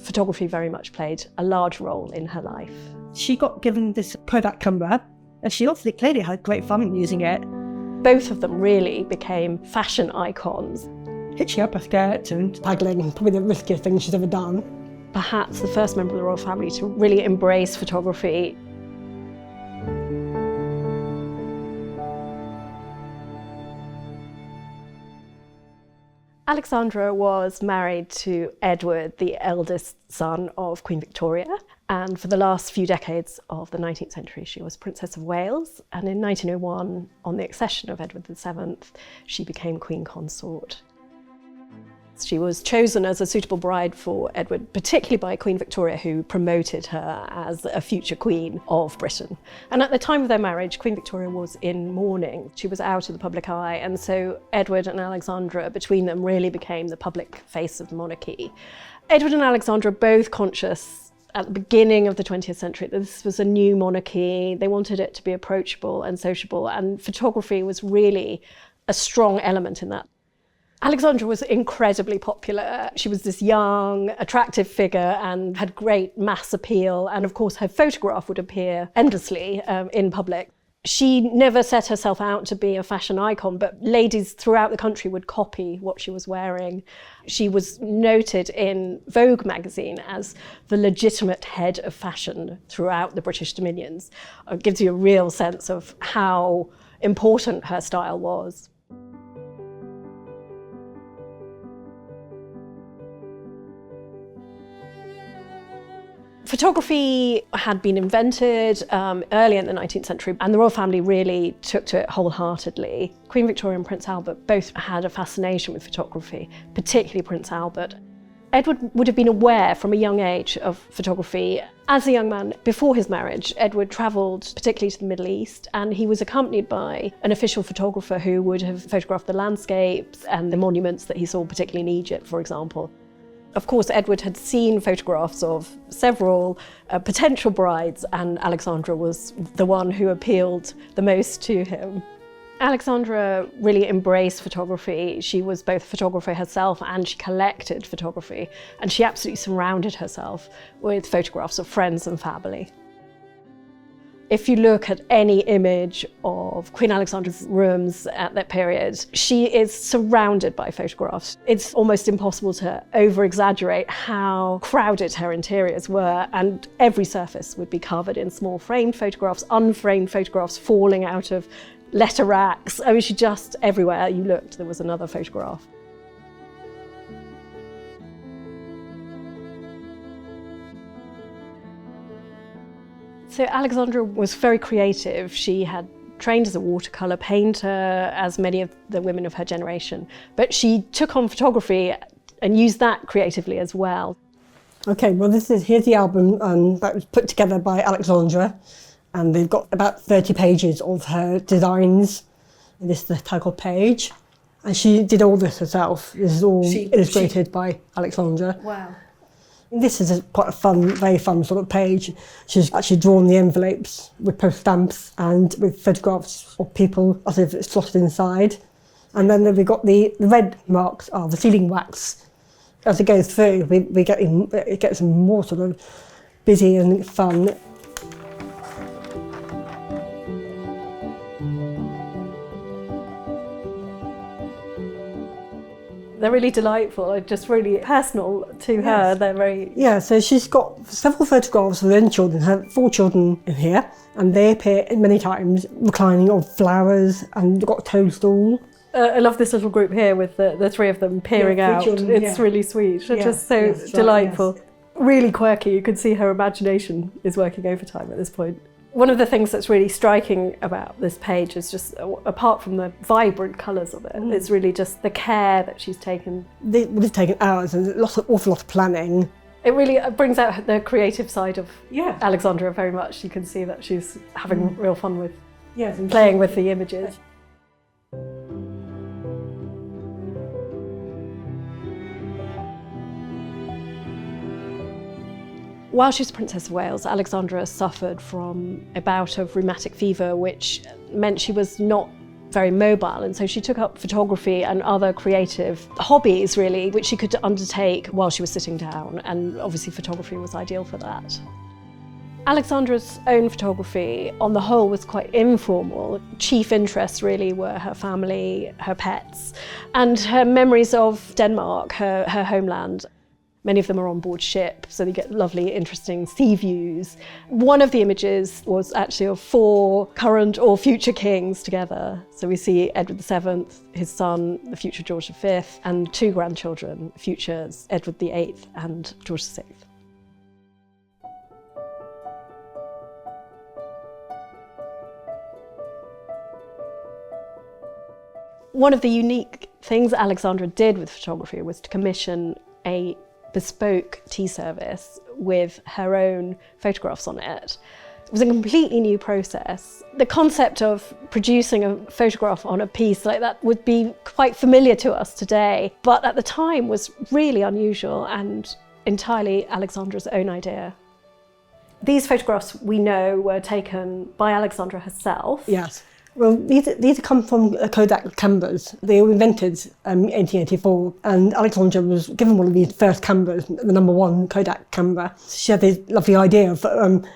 photography very much played a large role in her life. She got given this Kodak camera, and she obviously clearly had great fun using it. Both of them really became fashion icons. Hitching up her skirt and haggling, probably the riskiest thing she's ever done. Perhaps the first member of the royal family to really embrace photography. Alexandra was married to Edward, the eldest son of Queen Victoria, and for the last few decades of the 19th century she was Princess of Wales, and in 1901, on the accession of Edward VII, she became Queen Consort. She was chosen as a suitable bride for Edward, particularly by Queen Victoria, who promoted her as a future Queen of Britain. And at the time of their marriage, Queen Victoria was in mourning. She was out of the public eye, and so Edward and Alexandra, between them, really became the public face of the monarchy. Edward and Alexandra both conscious at the beginning of the 20th century that this was a new monarchy. They wanted it to be approachable and sociable, and photography was really a strong element in that. Alexandra was incredibly popular. She was this young, attractive figure and had great mass appeal. And of course, her photograph would appear endlessly in public. She never set herself out to be a fashion icon, but ladies throughout the country would copy what she was wearing. She was noted in Vogue magazine as the legitimate head of fashion throughout the British dominions. It gives you a real sense of how important her style was. Photography had been invented early in the 19th century, and the royal family really took to it wholeheartedly. Queen Victoria and Prince Albert both had a fascination with photography, particularly Prince Albert. Edward would have been aware from a young age of photography. As a young man, before his marriage, Edward travelled particularly to the Middle East, and he was accompanied by an official photographer who would have photographed the landscapes and the monuments that he saw, particularly in Egypt, for example. Of course, Edward had seen photographs of several potential brides, and Alexandra was the one who appealed the most to him. Alexandra really embraced photography. She was both a photographer herself and she collected photography, and she absolutely surrounded herself with photographs of friends and family. If you look at any image of Queen Alexandra's rooms at that period, she is surrounded by photographs. It's almost impossible to over-exaggerate how crowded her interiors were, and every surface would be covered in small framed photographs, unframed photographs falling out of letter racks. I mean, she just, everywhere you looked, there was another photograph. So Alexandra was very creative. She had trained as a watercolour painter, as many of the women of her generation, but she took on photography and used that creatively as well. Okay, well here's the album that was put together by Alexandra, and they've got about 30 pages of her designs. And this is the title page, and she did all this herself. This is all illustrated by Alexandra. Wow. This is quite a fun, very fun sort of page. She's actually drawn the envelopes with post stamps and with photographs of people as if it's slotted inside. And then we've got the red marks are the sealing wax. As it goes through, it gets more sort of busy and fun. They're really delightful, just really personal to her. Yes. They're very... Yeah, so she's got several photographs of her own children, her 4 children in here, and they appear many times reclining on flowers, and they've got a toadstool. I love this little group here with the 3 of them peering out. Children, it's really sweet. They're just so delightful. Right, yes. Really quirky. You can see her imagination is working overtime at this point. One of the things that's really striking about this page is just, apart from the vibrant colours of it, it's really just the care that she's taken. It would have taken hours and an awful lot of planning. It really brings out the creative side of Alexandra very much. You can see that she's having real fun with playing with the images. While she was Princess of Wales, Alexandra suffered from a bout of rheumatic fever, which meant she was not very mobile, and so she took up photography and other creative hobbies, really, which she could undertake while she was sitting down, and obviously photography was ideal for that. Alexandra's own photography, on the whole, was quite informal. Chief interests really were her family, her pets, and her memories of Denmark, her homeland. Many of them are on board ship, so they get lovely, interesting sea views. One of the images was actually of 4 current or future kings together. So we see Edward VII, his son, the future George V, and 2 grandchildren, futures Edward VIII and George VI. One of the unique things Alexandra did with photography was to commission a bespoke tea service with her own photographs on it. It was a completely new process. The concept of producing a photograph on a piece like that would be quite familiar to us today, but at the time was really unusual and entirely Alexandra's own idea. These photographs, we know, were taken by Alexandra herself. Yes. Well, these come from Kodak cameras. They were invented in 1884, and Alexandra was given one of these first cameras, the #1 Kodak camera. She had this lovely idea of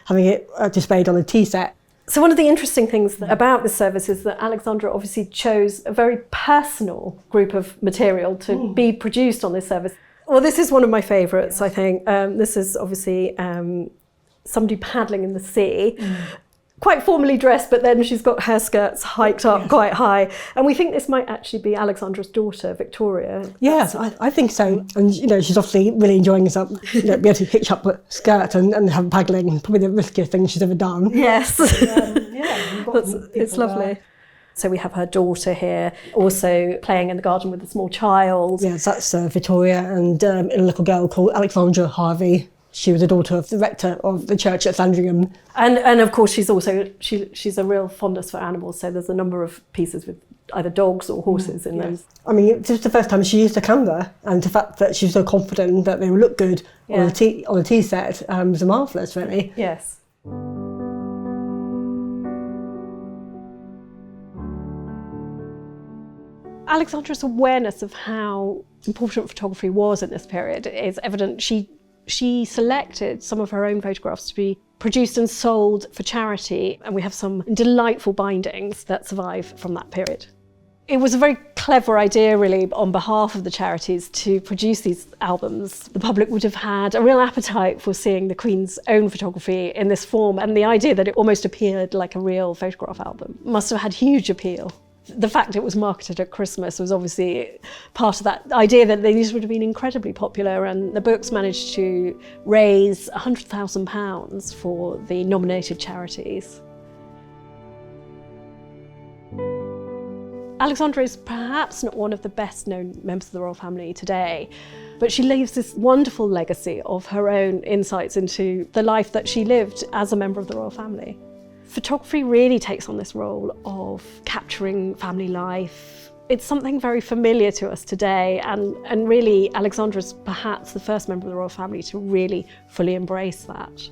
having it displayed on a tea set. So one of the interesting things about this service is that Alexandra obviously chose a very personal group of material to be produced on this service. Well, this is one of my favourites, I think. This is obviously somebody paddling in the sea. Quite formally dressed, but then she's got her skirts hiked up quite high. And we think this might actually be Alexandra's daughter, Victoria. Yes, I think so. And, she's obviously really enjoying herself. Be able to hitch up a skirt and have paddling, probably the riskiest thing she's ever done. Yes. It's lovely. So we have her daughter here, also playing in the garden with a small child. Yes, that's Victoria, and a little girl called Alexandra Harvey. She was the daughter of the rector of the church at Edwardian. And of course she's a real fondness for animals, so there's a number of pieces with either dogs or horses in them. I mean, this was the first time she used a camera, and the fact that she was so confident that they would look good on a tea set was marvellous, really. Yes. Alexandra's awareness of how important photography was in this period is evident. She selected some of her own photographs to be produced and sold for charity, and we have some delightful bindings that survive from that period. It was a very clever idea, really, on behalf of the charities to produce these albums. The public would have had a real appetite for seeing the Queen's own photography in this form, and the idea that it almost appeared like a real photograph album must have had huge appeal. The fact it was marketed at Christmas was obviously part of that idea that these would have been incredibly popular, and the books managed to raise £100,000 for the nominated charities. Alexandra is perhaps not one of the best known members of the royal family today, but she leaves this wonderful legacy of her own insights into the life that she lived as a member of the royal family. Photography really takes on this role of capturing family life. It's something very familiar to us today, and really Alexandra's perhaps the first member of the royal family to really fully embrace that.